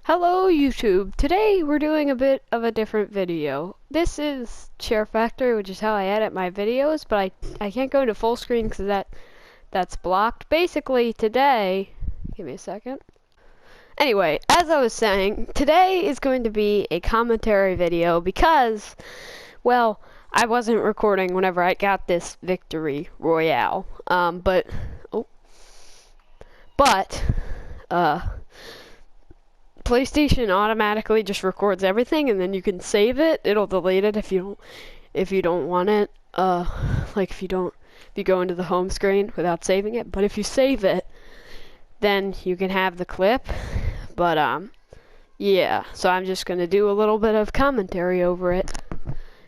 Hello YouTube! Today we're doing a bit of a different video. This is Share Factory, which is how I edit my videos, but I can't go into full screen because that's blocked. Basically today, give me a second. Anyway, as I was saying, today is going to be a commentary video because, well, I wasn't recording whenever I got this victory royale. PlayStation automatically just records everything, and then you can save it. It'll delete it if you don't want it. If you go into the home screen without saving it. But if you save it, then you can have the clip. But yeah. So I'm just gonna do a little bit of commentary over it.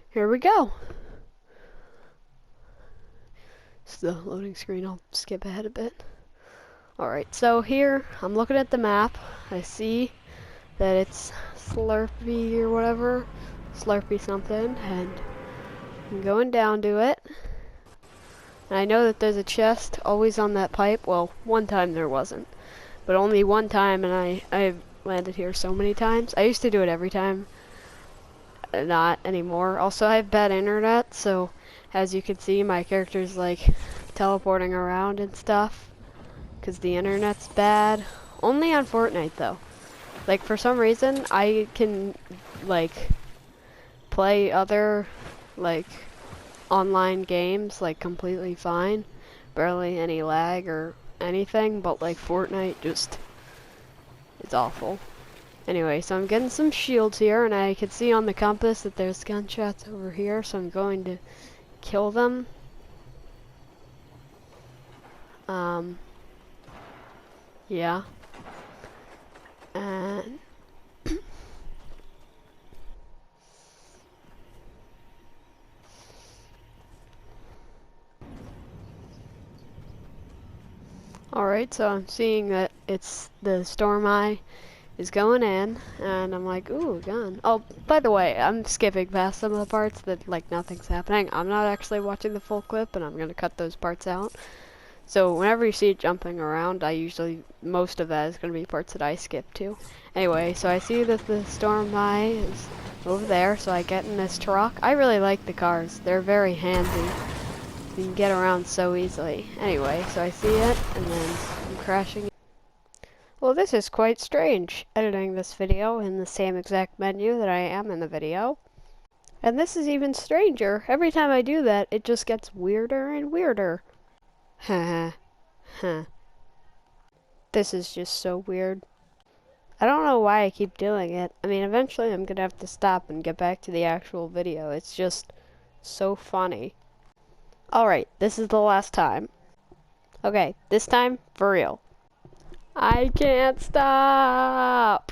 Here we go. It's the loading screen. I'll skip ahead a bit. Alright, so here I'm looking at the map. I see that it's Slurpy or whatever, Slurpy something, and I'm going down to it. And I know that there's a chest always on that pipe. Well, one time there wasn't, but only one time, and I've landed here so many times. I used to do it every time, not anymore. Also, I have bad internet, so as you can see, my character's like teleporting around and stuff, because the internet's bad. Only on Fortnite though. Like, for some reason, I can, like, play other, like, online games, like, completely fine. Barely any lag or anything, but, like, Fortnite just is awful. Anyway, so I'm getting some shields here, and I can see on the compass that there's gunshots over here, so I'm going to kill them. Yeah. And alright, so I'm seeing that it's the Storm Eye is going in, and I'm like, ooh, a gun. Oh, by the way, I'm skipping past some of the parts that, like, nothing's happening. I'm not actually watching the full clip, and I'm gonna cut those parts out. So whenever you see it jumping around, most of that is going to be parts that I skip to. Anyway, so I see that the Storm Eye is over there, so I get in this truck. I really like the cars. They're very handy. You can get around so easily. Anyway, so I see it, and then I'm crashing. Well, this is quite strange, editing this video in the same exact menu that I am in the video. And this is even stranger. Every time I do that, it just gets weirder and weirder. Huh. This is just so weird. I don't know why I keep doing it. I mean, eventually I'm gonna have to stop and get back to the actual video. It's just so funny. Alright, this is the last time. Okay, this time, for real. I can't stop!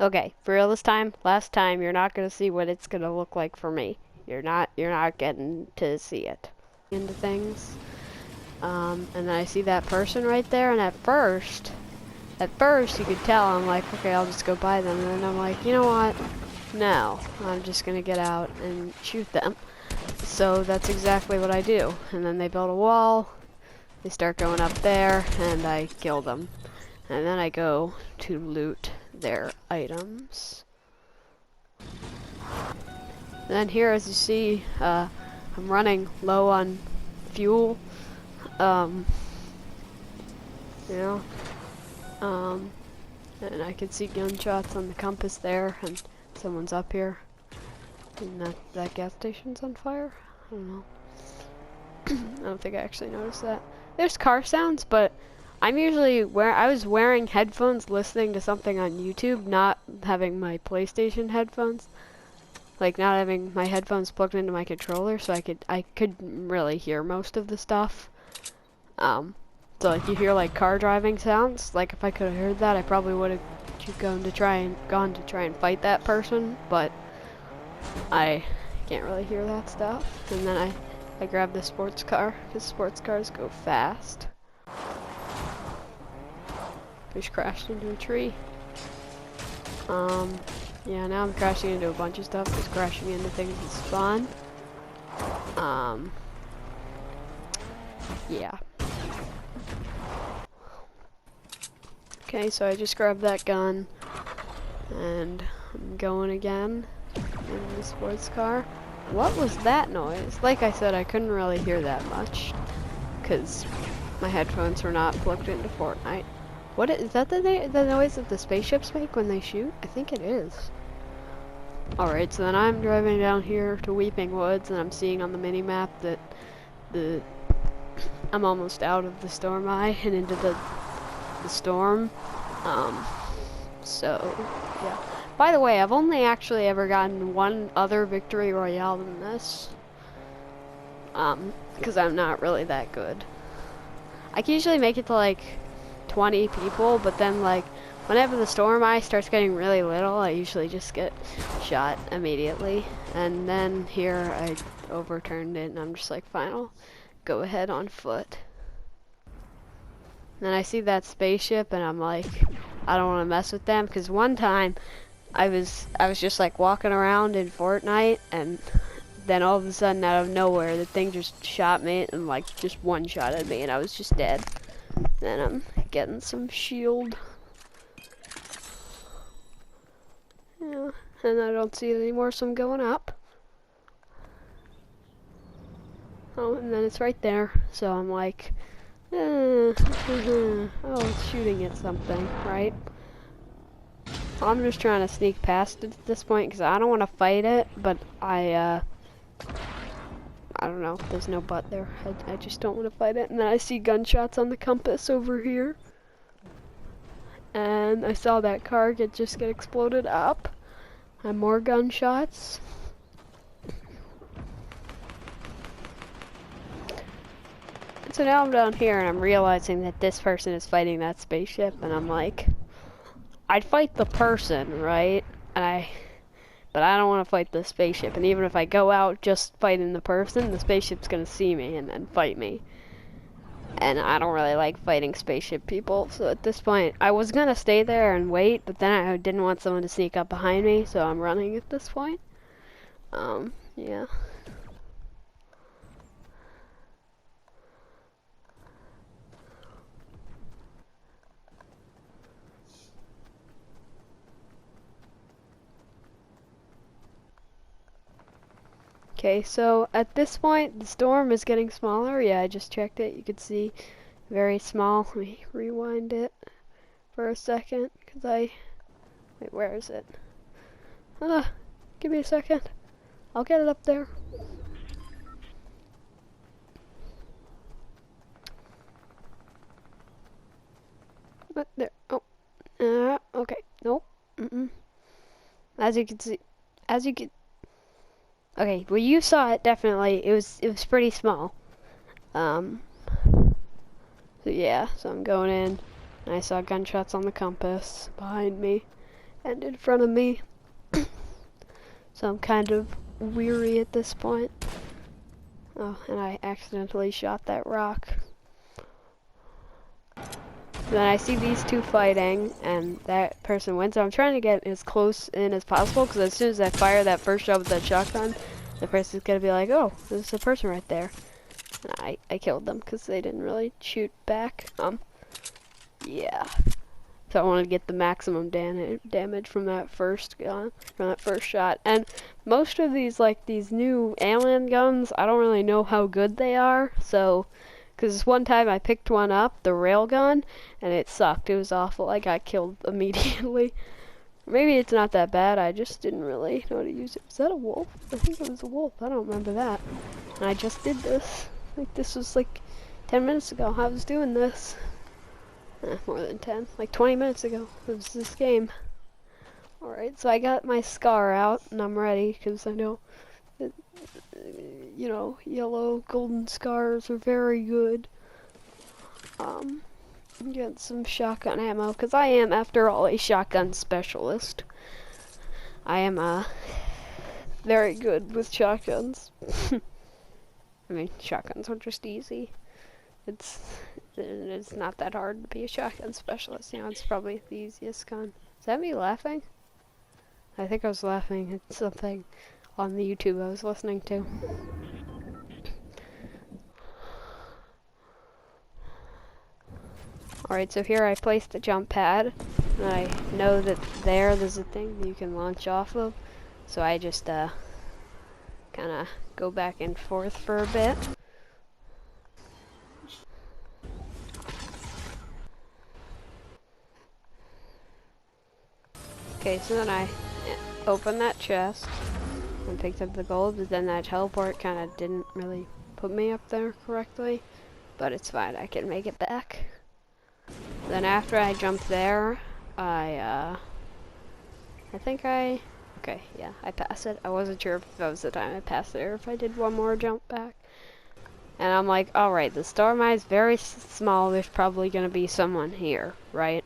Okay, for real this time, last time, you're not gonna see what it's gonna look like for me. You're not getting to see it. Into things. And then I see that person right there, and at first you could tell, I'm like, okay, I'll just go by them, and then I'm like, you know what? No, I'm just gonna get out and shoot them. So that's exactly what I do. And then they build a wall, they start going up there, and I kill them. And then I go to loot their items. And then here, as you see, I'm running low on fuel. And I can see gunshots on the compass there, and someone's up here. And that gas station's on fire? I don't know. I don't think I actually noticed that. There's car sounds, but I'm usually I was wearing headphones listening to something on YouTube, not having my PlayStation headphones. Like, not having my headphones plugged into my controller, so I could really hear most of the stuff. So like, you hear like car driving sounds. Like, if I could have heard that, I probably would have gone to try and fight that person, but I can't really hear that stuff. And then I grabbed the sports car, because sports cars go fast. Just crashed into a tree. Yeah, now I'm crashing into a bunch of stuff, because crashing into things is fun. Yeah. Okay, so I just grabbed that gun. And I'm going again in the sports car. What was that noise? Like I said, I couldn't really hear that much because my headphones were not plugged into Fortnite. What is that the noise that the spaceships make when they shoot? I think it is. Alright, so then I'm driving down here to Weeping Woods and I'm seeing on the mini-map that I'm almost out of the storm eye and into the storm. So, yeah. By the way, I've only actually ever gotten one other victory royale than this. Because I'm not really that good. I can usually make it to like 20 people, but then like whenever the storm eye starts getting really little, I usually just get shot immediately. And then here I overturned it and I'm just like, fine, I'll go ahead on foot. Then I see that spaceship and I'm like, I don't want to mess with them, because one time I was just like walking around in Fortnite and then all of a sudden out of nowhere the thing just shot me and like just one shot at me and I was just dead. Then I'm getting some shield. Yeah, and I don't see it anymore, so I'm going up. Oh, and then it's right there, so I'm like, oh, it's shooting at something, right? I'm just trying to sneak past it at this point because I don't want to fight it, but I don't know, there's no but there. I just don't want to fight it. And then I see gunshots on the compass over here. And I saw that car get exploded up. And more gunshots. So now I'm down here and I'm realizing that this person is fighting that spaceship, and I'm like, I'd fight the person, right? But I don't want to fight the spaceship, and even if I go out just fighting the person, the spaceship's gonna see me and then fight me. And I don't really like fighting spaceship people, so at this point, I was gonna stay there and wait, but then I didn't want someone to sneak up behind me, so I'm running at this point. Yeah. Okay, so at this point, the storm is getting smaller. Yeah, I just checked it. You could see very small. Let me rewind it for a second, because wait, where is it? Give me a second. I'll get it up there. But there, okay, nope, As you can see, okay, well you saw it definitely, it was pretty small. So yeah, so I'm going in, and I saw gunshots on the compass behind me, and in front of me. So I'm kind of weary at this point. Oh, and I accidentally shot that rock. Then I see these two fighting, and that person wins. So I'm trying to get as close in as possible, because as soon as I fire that first shot with that shotgun, the person's gonna be like, oh, there's a person right there. And I killed them, because they didn't really shoot back. Yeah. So I wanted to get the maximum damage from that first gun, from that first shot. And most of these, like, these new alien guns, I don't really know how good they are, so... Because one time I picked one up, the railgun, and it sucked. It was awful. I got killed immediately. Maybe it's not that bad. I just didn't really know how to use it. Was that a wolf? I think it was a wolf. I don't remember that. And I just did this. Like, this was like 10 minutes ago. I was doing this. More than 10. Like 20 minutes ago. It was this game. Alright, so I got my scar out, and I'm ready, because I know... you know, yellow golden scars are very good. Get some shotgun ammo, because I am, after all, a shotgun specialist. I am, very good with shotguns. I mean, shotguns are just easy. It's not that hard to be a shotgun specialist, you know, it's probably the easiest gun. Is that me laughing? I think I was laughing at something on the YouTube I was listening to. Alright, so here I placed the jump pad, And I know that there's a thing that you can launch off of. So I just kind of go back and forth for a bit. Okay, so then I opened that chest and picked up the gold, but then that teleport kind of didn't really put me up there correctly. But it's fine, I can make it back. Then after I jumped there, I think okay, yeah, I passed it. I wasn't sure if that was the time I passed it or if I did one more jump back. And I'm like, alright, the star mine is very small, there's probably gonna be someone here, right?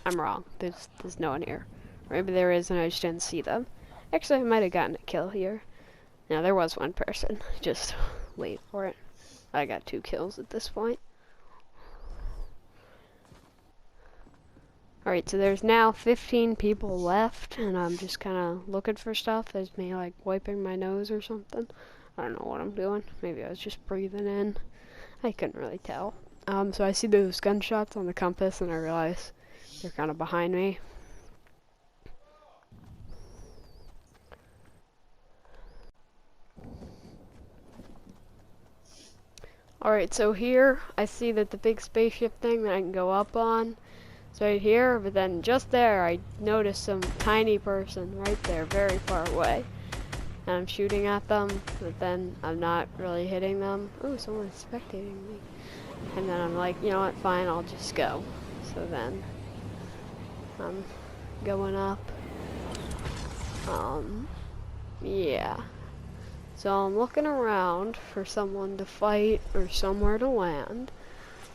I'm wrong, there's no one here. Maybe there is and I just didn't see them. Actually, I might have gotten a kill here. Now, there was one person. Just wait for it. I got 2 kills at this point. Alright, so there's now 15 people left, and I'm just kind of looking for stuff. There's me, like, wiping my nose or something. I don't know what I'm doing. Maybe I was just breathing in. I couldn't really tell. So I see those gunshots on the compass, and I realize they're kind of behind me. Alright, so here I see that the big spaceship thing that I can go up on is right here, but then just there I notice some tiny person right there, very far away. And I'm shooting at them, but then I'm not really hitting them. Oh, someone's spectating me. And then I'm like, you know what, fine, I'll just go. So then I'm going up. Yeah. So I'm looking around for someone to fight or somewhere to land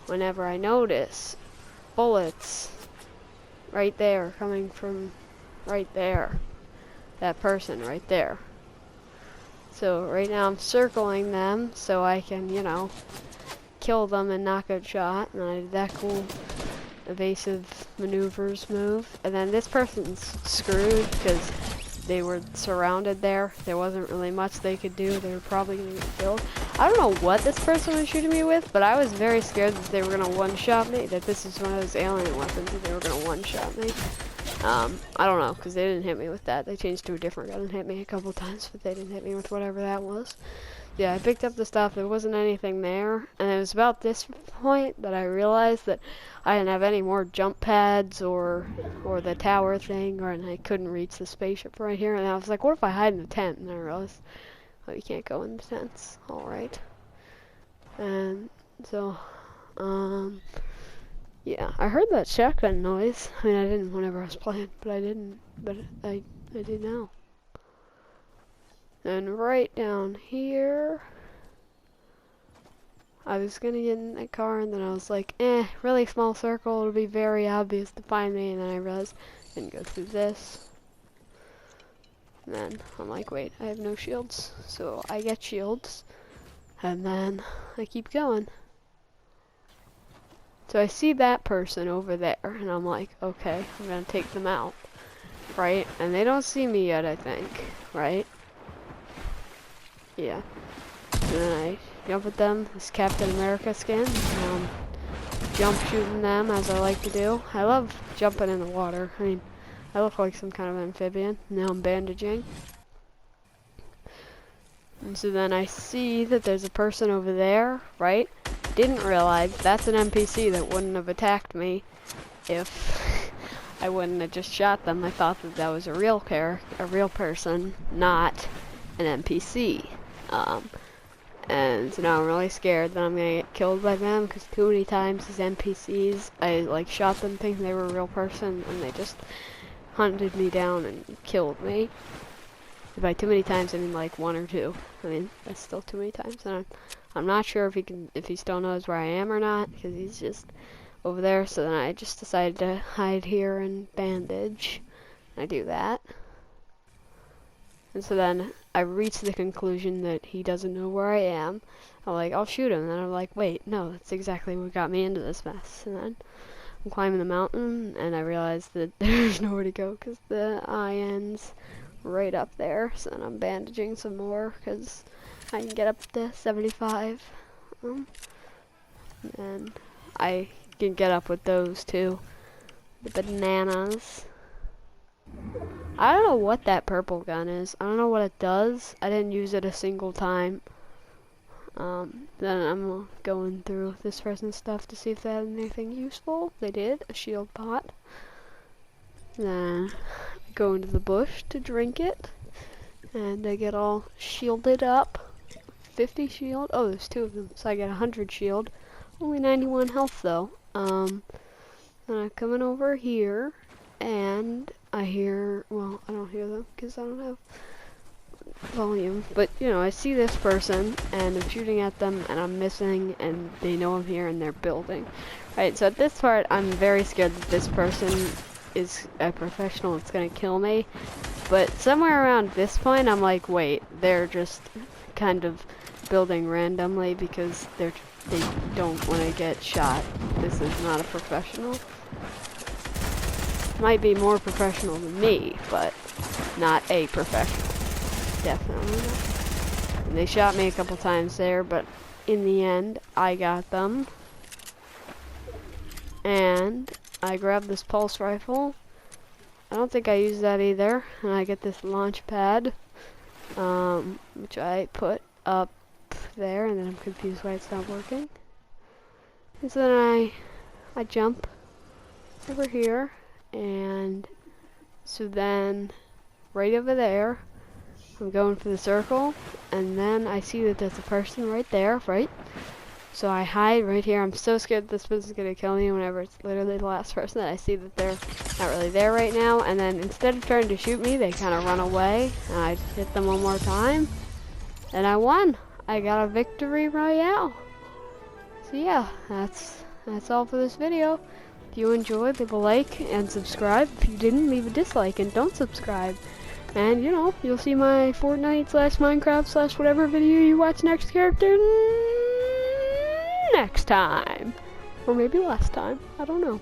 whenever I notice bullets right there coming from right there. That person right there. So right now I'm circling them so I can, you know, kill them and knock out shot. And I did that cool evasive maneuvers move. And then this person's screwed because they were surrounded there. There wasn't really much they could do. They were probably going to get killed. I don't know what this person was shooting me with, but I was very scared that they were going to one-shot me, that this is one of those alien weapons and they were going to one-shot me. I don't know, because they didn't hit me with that. They changed to a different gun and hit me a couple times, but they didn't hit me with whatever that was. Yeah, I picked up the stuff. There wasn't anything there, and it was about this point that I realized that I didn't have any more jump pads or the tower thing, and I couldn't reach the spaceship right here. And I was like, what if I hide in the tent? And I realized, oh, you can't go in the tents. All right. And so, yeah, I heard that shotgun noise. I mean, I didn't whenever I was playing, but I didn't. But I did now. And right down here, I was gonna get in that car, and then I was like, really small circle, it'll be very obvious to find me, and then I realized I didn't go through this. And then I'm like, wait, I have no shields, so I get shields, and then I keep going. So I see that person over there, and I'm like, okay, I'm gonna take them out, right? And they don't see me yet, I think, right? Yeah. And then I jump at them, this Captain America skin, jump shooting them as I like to do. I love jumping in the water. I mean, I look like some kind of amphibian. Now I'm bandaging. And so then I see that there's a person over there, right? Didn't realize that's an NPC that wouldn't have attacked me if I wouldn't have just shot them. I thought that that was a real person, not an NPC. And so now I'm really scared that I'm gonna get killed by them, because too many times these NPCs, I like shot them thinking they were a real person, and they just hunted me down and killed me. By too many times, I mean like 1 or 2. I mean, that's still too many times, and I'm not sure if he still knows where I am or not, because he's just over there. So then I just decided to hide here and bandage. I do that. And so then I reach the conclusion that he doesn't know where I am. I'm like, I'll shoot him. And then I'm like, wait, no, that's exactly what got me into this mess. And then I'm climbing the mountain, and I realize that there's nowhere to go because the IN's right up there. So then I'm bandaging some more because I can get up to 75. And I can get up with those too. the bananas. I don't know what that purple gun is. I don't know what it does. I didn't use it a single time. Then I'm going through this person's stuff to see if they had anything useful. They did, a shield pot. Then go into the bush to drink it. And I get all shielded up. 50 shield. Oh, there's 2 of them. So I get 100 shield. Only 91 health though. Then I'm coming over here. And I hear, well, I don't hear them because I don't have volume, but you know, I see this person and I'm shooting at them and I'm missing and they know I'm here and they're building. Right, so at this part I'm very scared that this person is a professional, it's gonna kill me. But somewhere around this point I'm like, wait, they're just kind of building randomly because they don't want to get shot. This is not a professional. Might be more professional than me, but not a professional. Definitely not. And they shot me a couple times there, but in the end, I got them. And I grabbed this pulse rifle. I don't think I used that either. And I get this launch pad, which I put up there, and then I'm confused why it's not working. And so then I jump over here, and so then right over there, I'm going for the circle, and then I see that there's a person right there, right? So I hide right here. I'm so scared this person's gonna kill me whenever it's literally the last person that I see that they're not really there right now. And then instead of trying to shoot me, they kind of run away, and I just hit them one more time, and I won. I got a victory royale. So yeah, that's all for this video. If you enjoyed, leave a like and subscribe. If you didn't, leave a dislike and don't subscribe. And, you know, you'll see my Fortnite / Minecraft / whatever video you watch next character next time. Or maybe last time. I don't know.